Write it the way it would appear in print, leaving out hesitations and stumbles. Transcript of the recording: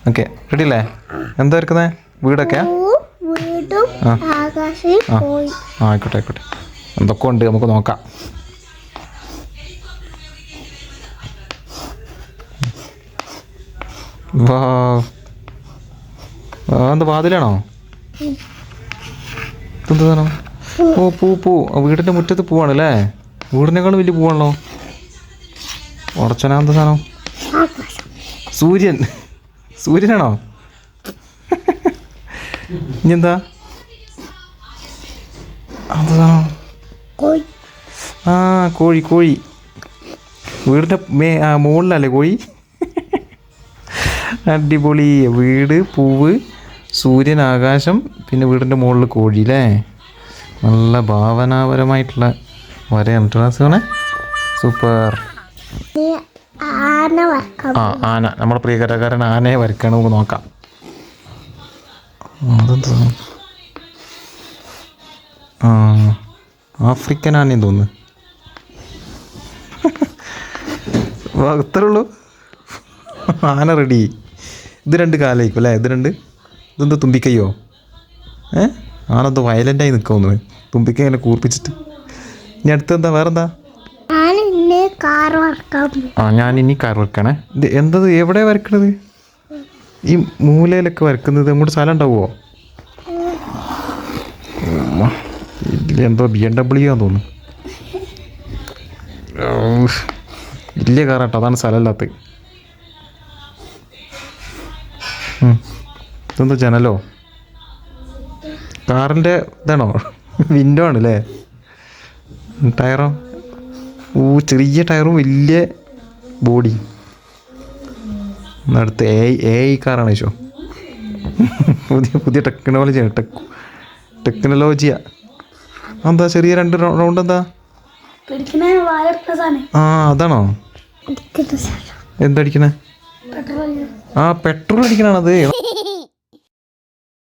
Okay ready അല്ലേ? എന്താ വരക്കുന്നത്? വീടൊക്കെ ആയിക്കോട്ടെ ആയിക്കോട്ടെ. എന്തൊക്കെ ഉണ്ട് നമുക്ക് നോക്കാം. വാ, എന്താ വാതിലാണോ? എന്താ സാധനം? ഓ പൂ. വീടിൻ്റെ മുറ്റത്ത് പൂവാണല്ലേ? വീടിനേക്കാളും വലിയ പൂവാണല്ലോ. ഉടച്ചനാ എന്താ സാധനം? സൂര്യനാണോ? ഇനി എന്താ എന്താ സാധനം? ആ കോഴി. വീടിൻ്റെ മുകളിലല്ലേ കോഴി? അടിപൊളി. വീട്, പൂവ്, സൂര്യൻ, ആകാശം, പിന്നെ വീടിൻ്റെ മുകളിൽ കോഴി അല്ലേ? നല്ല ഭാവനാപരമായിട്ടുള്ള വരയാണ് ട്രാൻസ്ഫോണേ. സൂപ്പർ. ആന. നമ്മുടെ പ്രിയ കലാകാരൻ ആനയെ വരയ്ക്കണം. നമുക്ക് നോക്കാം. അതെന്താ? ആഫ്രിക്കൻ ആനയെന്ന് തോന്നുന്നു. ഇത്രേ ഉള്ളൂ. ആന റെഡി. ഇത് 2 കാലായിരിക്കും അല്ലേ? ഇതെന്താ തുമ്പിക്കയ്യോ? ആനന്ത് വയലൻ്റായി നിൽക്കുമെന്ന്. തുമ്പിക്കൈ ഇങ്ങനെ കൂർപ്പിച്ചിട്ട്. ഇനി അടുത്തെന്താ? വേറെന്താ? ഞാനിനി കാർ വരക്കണേ. ഇത് എന്തത്? എവിടെ വരക്കണത്? ഈ മൂലയിലൊക്കെ വരക്കുന്നത് അങ്ങോട്ട് സ്ഥലം ഉണ്ടാവുമോ? എന്തോ BMW ആണെന്ന് തോന്നുന്നു. വലിയ കാറാട്ടോ, അതാണ് സ്ഥലമില്ലാത്തത്. ഇതെന്താ ജനലോ? കാറിൻ്റെ ഇതാണോ? വിൻഡോ ആണല്ലേ? ടയറോ? ചെറിയ ടയറും വലിയ ബോഡി. അടുത്ത് AI കാറാണ് ചോദിച്ചോ? പുതിയ ടെക്നോളജിയാണ്. ടെക്നോളജിയാ. എന്താ ചെറിയ 2 റൗണ്ട്? എന്താ? അതാണോ? എന്തടിക്കണേ? പെട്രോൾ അടിക്കണത്.